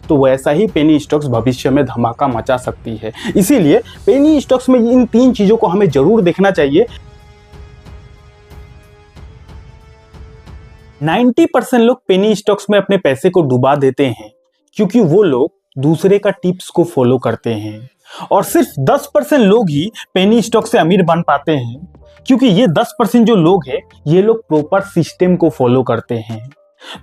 तो वैसा ही penny stocks भविष्य में धमाका मचा सकती है। इसीलिए पेनी स्टॉक्स में इन 3 चीजों को हमें जरूर देखना चाहिए। 90% लोग पेनी स्टॉक्स में अपने पैसे को डुबा देते हैं क्योंकि वो लोग दूसरे का टिप्स को फॉलो करते हैं, और सिर्फ 10% लोग ही पेनी स्टॉक से अमीर बन पाते हैं क्योंकि ये 10% जो लोग हैं ये लोग प्रॉपर सिस्टम को फॉलो करते हैं।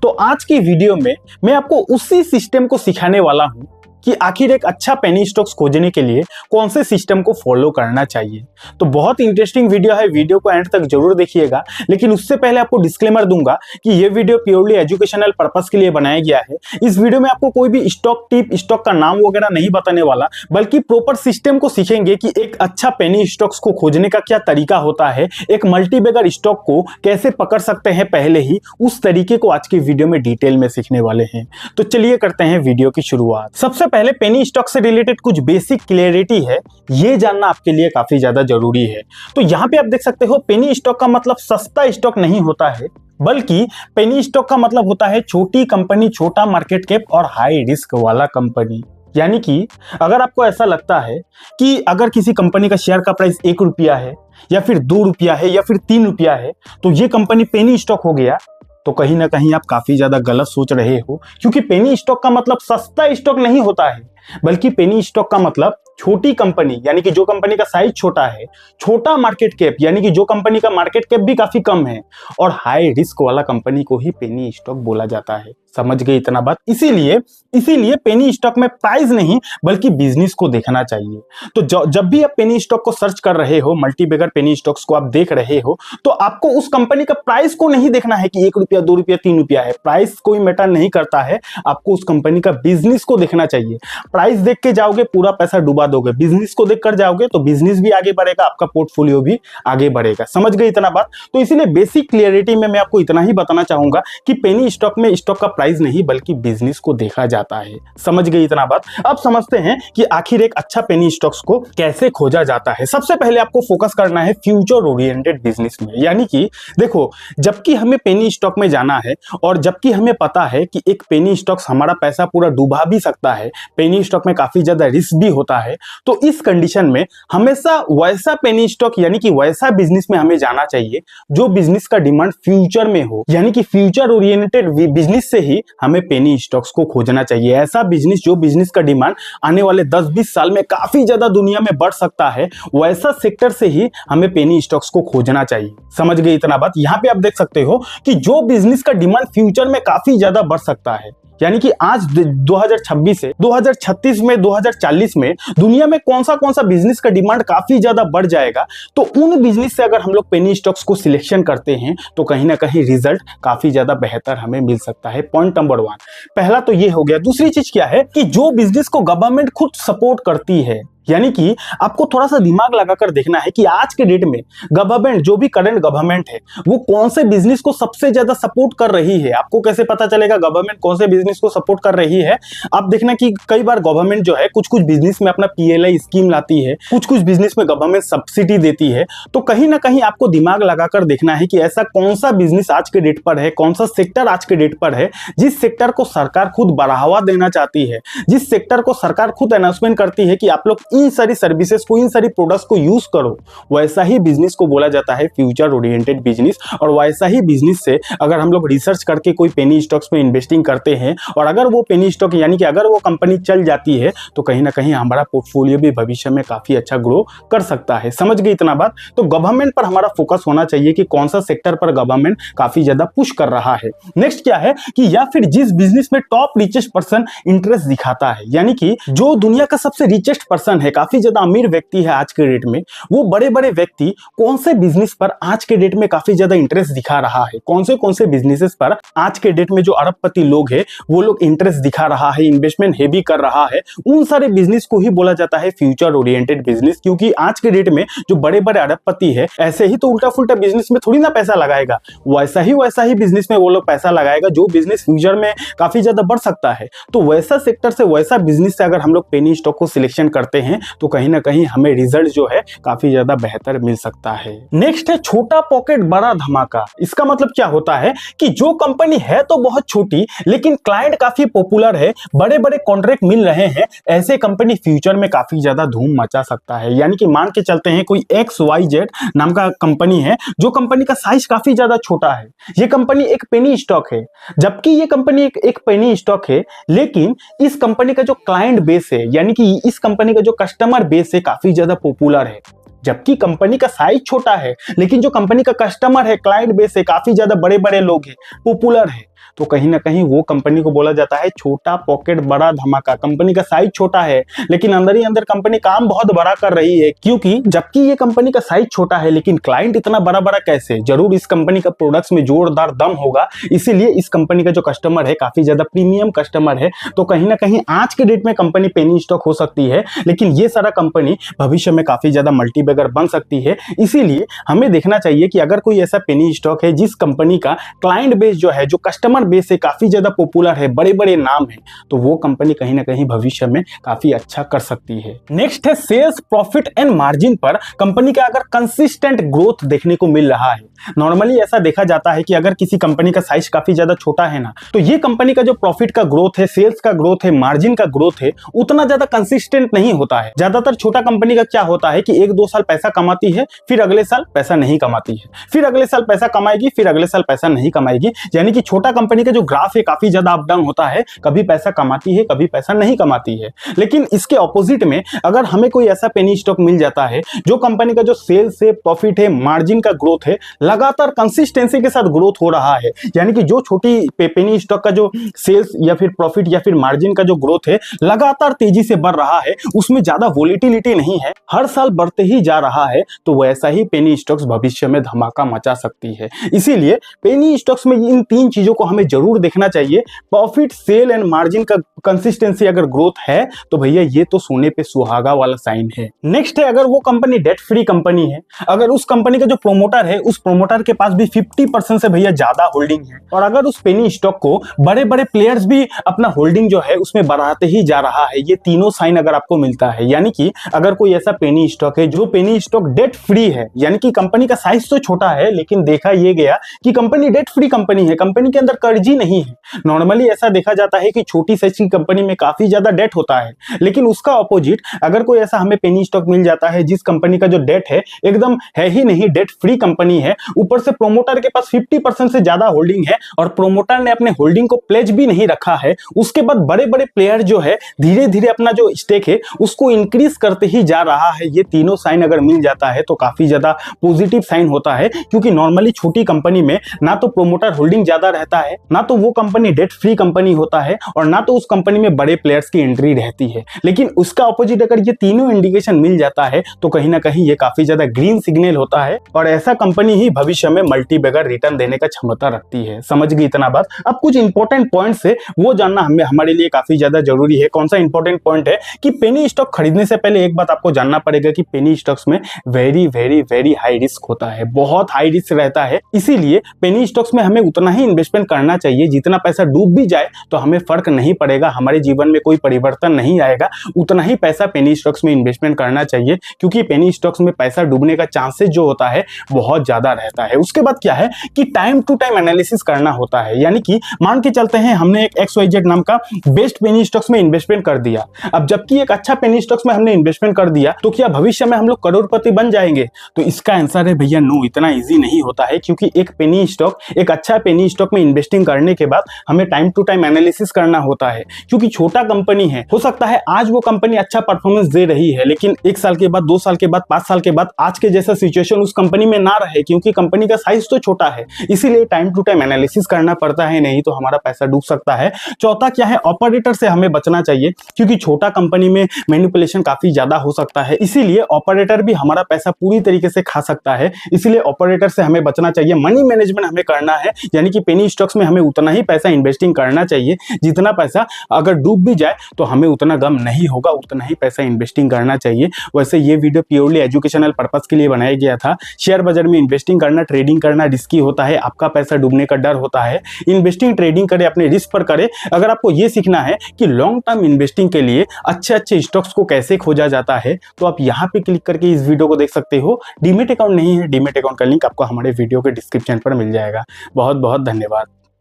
तो आज की वीडियो में मैं आपको उसी सिस्टम को सिखाने वाला हूं कि आखिर एक अच्छा पेनी स्टॉक्स खोजने के लिए कौन से सिस्टम को फॉलो करना चाहिए। तो बहुत इंटरेस्टिंग वीडियो है, वीडियो को एंड तक जरूर देखिएगा। लेकिन उससे पहले आपको डिस्क्लेमर दूंगा कि ये वीडियो प्योरली एजुकेशनल पर्पस के लिए बनाया गया है। इस वीडियो में आपको कोई भी स्टॉक टिप, स्टॉक का नाम वगैरह नहीं बताने वाला, बल्कि प्रॉपर सिस्टम को सीखेंगे कि एक अच्छा पेनी स्टॉक्स को खोजने का क्या तरीका होता है, एक मल्टीबैगर स्टॉक को कैसे पकड़ सकते हैं पहले ही, उस तरीके को आज की वीडियो में डिटेल में सीखने वाले हैं। तो चलिए करते हैं वीडियो की शुरुआत। सबसे पहले पेनी स्टॉक से रिलेटेड कुछ बेसिक क्लियरिटी है, ये जानना आपके लिए काफी ज्यादा जरूरी है। तो यहां पे आप देख सकते हो पेनी स्टॉक का मतलब सस्ता स्टॉक नहीं होता है, बल्कि पेनी स्टॉक का मतलब होता है छोटी कंपनी, छोटा मार्केट कैप और हाई रिस्क वाला कंपनी। यानी कि अगर आपको ऐसा लगता है कि अगर किसी कंपनी का शेयर का प्राइस 1 रुपया है या फिर 2 रुपया है या फिर 3 रुपया है तो ये कंपनी पेनी स्टॉक हो गया, तो कहीं ना कहीं आप काफी ज्यादा गलत सोच रहे हो। क्योंकि पेनी स्टॉक का मतलब सस्ता स्टॉक नहीं होता है, बल्कि पेनी स्टॉक का मतलब छोटी कंपनी, यानी कि जो कंपनी का साइज छोटा है, छोटा मार्केट कैप यानी कि जो कंपनी का मार्केट कैप भी काफी कम है, और हाई रिस्क वाला कंपनी को ही पेनी स्टॉक बोला जाता है। समझ गए इतना बात? इसीलिए पेनी स्टॉक में प्राइस नहीं बल्कि बिजनेस को देखना चाहिए। तो जब भी आप पेनी स्टॉक को सर्च कर रहे हो, मल्टीबैगर पेनी स्टॉक्स को आप देख रहे हो, तो आपको उस कंपनी का प्राइस को नहीं देखना है कि 1 रुपया, 2 रुपया, 3 रुपया है। प्राइस कोई मैटर नहीं करता है, आपको उस कंपनी का बिजनेस को देखना चाहिए। प्राइस देख के जाओगे पूरा पैसा डुबा दोगे, बिजनेस को देख कर जाओगे तो बिजनेस भी आगे बढ़ेगा, आपका पोर्टफोलियो भी आगे बढ़ेगा। समझ गए इतना बात? तो इसीलिए बेसिक क्लियरिटी में मैं आपको इतना ही बताना चाहूंगा कि पेनी स्टॉक में स्टॉक का प्राइस नहीं बल्कि बिजनेस को देखा जाता है। समझ गए इतना बात? अब समझते हैं कि आखिर एक अच्छा पेनी स्टॉक्स को कैसे खोजा जाता है। सबसे पहले आपको फोकस करना है फ्यूचर ओरिएंटेड बिजनेस में। यानी कि देखो, जबकि हमें पेनी स्टॉक में जाना है और जबकि हमें पता है कि एक पेनी स्टॉक्स हमारा पैसा पूरा डुबा भी सकता है, पेनी स्टॉक में काफी ज्यादा रिस्क भी होता है, तो इस कंडीशन में हमेशा वैसा पेनी स्टॉक यानी कि वैसा बिजनेस में हमें जाना चाहिए जो बिजनेस का डिमांड फ्यूचर में हो। यानी कि फ्यूचर ओरिएंटेड बिजनेस से ही हमें पेनी स्टॉक्स को खोजना चाहिए। ऐसा बिजनेस जो बिजनेस का डिमांड आने वाले 10-20 साल में काफी ज्यादा दुनिया में बढ़ सकता है, वैसा सेक्टर से ही हमें पेनी स्टॉक्स को खोजना चाहिए। समझ गए इतना बात? यहां पे आप देख सकते हो कि जो बिजनेस का डिमांड फ्यूचर में काफी ज्यादा बढ़ सकता है, यानी कि आज 2026 से 2036 में, 2040 में दुनिया में कौन सा बिजनेस का डिमांड काफी ज्यादा बढ़ जाएगा, तो उन बिजनेस से अगर हम लोग पेनी स्टॉक्स को सिलेक्शन करते हैं तो कहीं ना कहीं रिजल्ट काफी ज्यादा बेहतर हमें मिल सकता है। पॉइंट नंबर 1 पहला तो ये हो गया। दूसरी चीज क्या है कि जो बिजनेस को गवर्नमेंट खुद सपोर्ट करती है, यानी कि आपको थोड़ा सा दिमाग लगाकर देखना है कि आज के डेट में गवर्नमेंट, जो भी करंट गवर्नमेंट है, वो कौन से बिजनेस को सबसे ज्यादा सपोर्ट कर रही है। आपको कैसे पता चलेगा गवर्नमेंट कौन से बिजनेस को सपोर्ट कर रही है? आप देखना कि कई बार गवर्नमेंट जो है कुछ बिजनेस में अपना PLI स्कीम लाती है, कुछ बिजनेस में गवर्नमेंट सब्सिडी देती है। तो कहीं ना कहीं आपको दिमाग लगाकर देखना है कि ऐसा कौन सा बिजनेस आज के डेट पर है, कौन सा सेक्टर आज के डेट पर है जिस सेक्टर को सरकार खुद बढ़ावा देना चाहती है, जिस सेक्टर को सरकार खुद अनाउंसमेंट करती है कि आप लोग इन सारी सर्विसेज को, इन सारी प्रोडक्ट्स को यूज करो। वैसा ही बिजनेस को बोला जाता है फ्यूचर ओरिएंटेड बिजनेस। और वैसा ही बिजनेस से अगर हम लोग रिसर्च करके कोई पेनी स्टॉक्स में इन्वेस्टिंग करते हैं और अगर वो पेनी स्टॉक यानी कि अगर वो कंपनी चल जाती है तो कहीं ना कहीं हमारा पोर्टफोलियो भी भविष्य में काफी अच्छा ग्रो कर सकता है। समझ गए इतना बात? तो गवर्नमेंट पर हमारा फोकस होना चाहिए कि कौन सा सेक्टर पर गवर्नमेंट काफी ज्यादा पुश कर रहा है। नेक्स्ट क्या है कि या फिर जिस बिजनेस में टॉप रिचेस्ट पर्सन इंटरेस्ट दिखाता है, यानी कि जो दुनिया का सबसे रिचेस्ट पर्सन है, काफी ज्यादा अमीर व्यक्ति है आज के डेट में, वो बड़े बड़े व्यक्ति कौन से बिजनेस पर आज के डेट में काफी ज्यादा इंटरेस्ट दिखा रहा है, कौन से बिजनेसेस पर आज के डेट में जो अरबपति लोग हैं वो लोग इंटरेस्ट दिखा रहा है, इन्वेस्टमेंट हेवी कर रहा है, उन सारे बिजनेस को ही बोला जाता है फ्यूचर ओरिएंटेड बिजनेस। क्योंकि आज के डेट में जो बड़े बड़े अरबपति है ऐसे ही तो उल्टा फुल्टा बिजनेस में थोड़ी ना पैसा लगाएगा, वैसा ही बिजनेस में वो लोग पैसा लगाएगा जो बिजनेस फ्यूचर में काफी ज्यादा बढ़ सकता है। तो वैसा सेक्टर से, वैसा बिजनेस से अगर हम लोग पेनी स्टॉक को सिलेक्शन करते हैं हैं तो कहीं ना कहीं हमें रिजल्ट जो है काफी ज्यादा बेहतर मिल सकता है। नेक्स्ट है छोटा पॉकेट बड़ा धमाका। इसका मतलब क्या होता है कि जो कंपनी है तो बहुत छोटी लेकिन क्लाइंट काफी पॉपुलर है, बड़े बड़े कॉन्ट्रैक्ट मिल रहे हैं, ऐसे कंपनी फ्यूचर में काफी ज्यादा धूम मचा सकता है। यानी कि मान के चलते हैं कोई XYZ नाम का कंपनी है, जो कंपनी का साइज काफी ज्यादा छोटा है, ये कंपनी एक पेनी स्टॉक है, जबकि ये कंपनी एक पेनी स्टॉक है, लेकिन इस कंपनी का जो क्लाइंट बेस है यानी कि इस कंपनी का जो कस्टमर बेस है काफी ज्यादा पॉपुलर है। जबकि कंपनी का साइज छोटा है लेकिन जो कंपनी का कस्टमर है, क्लाइंट बेस है, काफी ज्यादा बड़े बड़े लोग हैं, पॉपुलर है, तो कहीं ना कहीं वो कंपनी को बोला जाता है छोटा पॉकेट बड़ा धमाका। कंपनी का साइज छोटा है लेकिन अंदर ही अंदर कंपनी काम बहुत बड़ा कर रही है, क्योंकि जबकि ये कंपनी का साइज छोटा है लेकिन क्लाइंट इतना बड़ा बड़ा कैसे, जरूर इस कंपनी का प्रोडक्ट्स में जोरदार दम होगा, इसीलिए इस कंपनी का जो कस्टमर है काफी ज्यादा प्रीमियम कस्टमर है। तो कहीं ना कहीं आज के डेट में कंपनी पेनी स्टॉक हो सकती है, लेकिन ये सारा कंपनी भविष्य में काफी ज्यादा मल्टीबैगर बन सकती है। इसीलिए हमें देखना चाहिए कि अगर कोई ऐसा पेनी स्टॉक है जिस कंपनी का क्लाइंट बेस जो है, जो कस्टमर बेस से काफी ज्यादा पॉपुलर है, बड़े बड़े नाम है, तो वो कंपनी कहीं ना कहीं भविष्य में काफी अच्छा कर सकती है। नेक्स्ट है सेल्स प्रॉफिट एंड मार्जिन पर कंपनी का अगर कंसिस्टेंट ग्रोथ देखने को मिल रहा है। नॉर्मली ऐसा देखा जाता है कि अगर किसी कंपनी का साइज काफी ज्यादा छोटा है ना, तो ये कंपनी का जो प्रॉफिट का ग्रोथ है, सेल्स का ग्रोथ है, मार्जिन का ग्रोथ है, उतना ज्यादा कंसिस्टेंट नहीं होता है। ज्यादातर छोटा कंपनी का क्या होता है कि 1-2 साल पैसा कमाती है, फिर अगले साल पैसा नहीं कमाती है, फिर अगले साल पैसा कमाएगी, फिर अगले साल पैसा नहीं कमाएगी। यानी कि छोटा कंपनी का जो ग्राफ है काफी ज्यादा अप डाउन होता है, कभी पैसा कमाती है, कभी पैसा नहीं कमाती है। लेकिन इसके ऑपोजिट में अगर हमें कोई ऐसा पेनी स्टॉक मिल जाता है जो कंपनी का जो सेल्स है, प्रॉफिट है, मार्जिन का ग्रोथ है, लगातार कंसिस्टेंसी के साथ ग्रोथ हो रहा है, यानी कि जो छोटी पेनी स्टॉक का जो सेल्स या फिर प्रॉफिट या फिर मार्जिन का जो ग्रोथ है लगातार तेजी से बढ़ रहा है, उसमें ज्यादा वोलेटिलिटी नहीं है, हर साल बढ़ते ही जा रहा है, तो वैसा ही पेनी स्टॉक्स भविष्य में धमाका मचा सकती है। इसीलिए पेनी स्टॉक्स में इन 3 चीजों को हमें जरूर देखना चाहिए। प्रॉफिट, सेल एंड मार्जिन का कंसिस्टेंसी अगर ग्रोथ है तो भैया ये तो सोने पे सुहागा वाला साइन है। नेक्स्ट है अगर वो कंपनी डेट फ्री कंपनी है, अगर उस कंपनी का जो प्रोमोटर है, उस प्रोमोटर के पास भी 50% से भैया ज्यादा होल्डिंग है, और अगर उस पेनी स्टॉक को बड़े बड़े प्लेयर्स भी अपना होल्डिंग जो है उसमें बढ़ाते ही जा रहा है, ये तीनों साइन अगर आपको मिलता है, यानी कि अगर कोई ऐसा पेनी स्टॉक है जो पेनी स्टॉक डेट फ्री है, यानी कि कंपनी का साइज तो छोटा है लेकिन देखा ये गया कि कंपनी डेट फ्री कंपनी है, कंपनी के अंदर कर्ज ही नहीं है। नॉर्मली ऐसा देखा जाता है कि छोटी साइज की कंपनी में काफी ज्यादा डेट होता है, लेकिन उसका ऑपोजिट अगर कोई ऐसा हमें पेनी स्टॉक मिल जाता है जिस कंपनी का जो डेट है एकदम है ही नहीं, डेट फ्री कंपनी है, ऊपर से प्रोमोटर के पास 50% से ज्यादा होल्डिंग है और प्रोमोटर ने अपने होल्डिंग को प्लेज भी नहीं रखा है, उसके बाद बड़े बड़े प्लेयर जो है धीरे धीरे अपना जो स्टेक है उसको इंक्रीज करते ही जा रहा है, ये तीनों साइन अगर मिल जाता है तो काफी ज्यादा पॉजिटिव साइन होता है। क्योंकि नॉर्मली छोटी कंपनी में ना तो प्रोमोटर होल्डिंग ज्यादा रहता है, ना तो वो कंपनी डेट फ्री कंपनी होता है, और ना तो उस कंपनी में बड़े प्लेयर्स की एंट्री रहती है। लेकिन उसका ऑपोजिट अगर ये तीनों इंडिकेशन मिल जाता है तो कहीं ना कहीं ये काफी ज्यादा ग्रीन सिग्नल होता है, और ऐसा कंपनी ही भविष्य में मल्टीबैगर रिटर्न देने का क्षमता रखती है। समझ गई इतना बात? अब कुछ इंपॉर्टेंट पॉइंट्स है वो जानना हमारे लिए काफी ज्यादा जरूरी है। कौन सा इंपॉर्टेंट पॉइंट है कि पेनी स्टॉक खरीदने से पहले एक बात आपको जानना पड़ेगा कि पेनी स्टॉक्स में very very very high risk होता है, बहुत हाई रिस्क रहता है। इसीलिए पेनी स्टॉक्स में हमें उतना ही इन्वेस्टमेंट करना चाहिए, जितना पैसा डूब भी जाए तो हमें फर्क नहीं पड़ेगा, हमारे जीवन में कोई परिवर्तन नहीं आएगा, उतना ही पैसा पेनी स्टॉक्स में इन्वेस्टमेंट करना चाहिए, क्योंकि पेनी स्टॉक्स में पैसा डूबने का चांसेस जो होता है बहुत ज्यादा रहता है। उसके बाद क्या है कि टाइम टू टाइम एनालिसिस करना होता है, यानी कि मान के चलते हैं हमने एक XYZ नाम का बेस्ट पेनी स्टॉक्स में इन्वेस्टमेंट कर दिया, अब जबकि एक अच्छा पेनी स्टॉक्स में हमने इन्वेस्टमेंट कर दिया तो क्या भविष्य में हम लोग करोड़पति बन जाएंगे? तो इसका आंसर है भैया नो, इतना इजी नहीं होता है, क्योंकि एक पेनी स्टॉक, एक अच्छा पेनी स्टॉक में इन्वेस्टिंग करने के बाद हमें टाइम टू टाइम एनालिसिस करना होता है। क्योंकि छोटा कंपनी है, हो सकता है आज वो कंपनी अच्छा परफॉर्मेंस दे रही है, लेकिन 1 साल के बाद, 2 साल के बाद, 5 साल के बाद आज के जैसा सिचुएशन उस कंपनी में ना रहे, क्योंकि कंपनी का साइज तो छोटा है। इसीलिए टाइम टू टाइम एनालिसिस करना पड़ता है, नहीं तो हमारा पैसा डूब सकता है। चौथा क्या है, ऑपरेटर से हमें बचना चाहिए, क्योंकि छोटा कंपनी में मैनिपुलेशन काफी ज्यादा हो सकता है, इसीलिए ऑपरेटर भी हमारा पैसा पूरी तरीके से खा सकता है, इसलिए ऑपरेटर से हमें बचना चाहिए। मनी मैनेजमेंट हमें करना है, यानी कि पेनी स्टॉक्स स्टॉक्स में हमें उतना ही पैसा इन्वेस्टिंग करना चाहिए जितना पैसा अगर डूब भी जाए तो हमें उतना गम नहीं होगा, उतना ही पैसा इन्वेस्टिंग करना चाहिए। वैसे ये वीडियो प्योरली एजुकेशनल पर्पस के लिए बनाया गया था। शेयर बाजार में इन्वेस्टिंग करना, ट्रेडिंग करना रिस्की होता है, आपका पैसा डूबने का डर होता है। इन्वेस्टिंग ट्रेडिंग करें, अपने रिस्क पर करें। अगर आपको ये सीखना है कि लॉन्ग टर्म इन्वेस्टिंग के लिए अच्छे अच्छे स्टॉक्स को कैसे खोजा जाता है तो आप यहाँ पे क्लिक करके इस वीडियो को देख सकते हो। डीमेट अकाउंट नहीं है, डीमेट अकाउंट का लिंक आपको हमारे वीडियो के डिस्क्रिप्शन पर मिल जाएगा। बहुत बहुत धन्यवाद।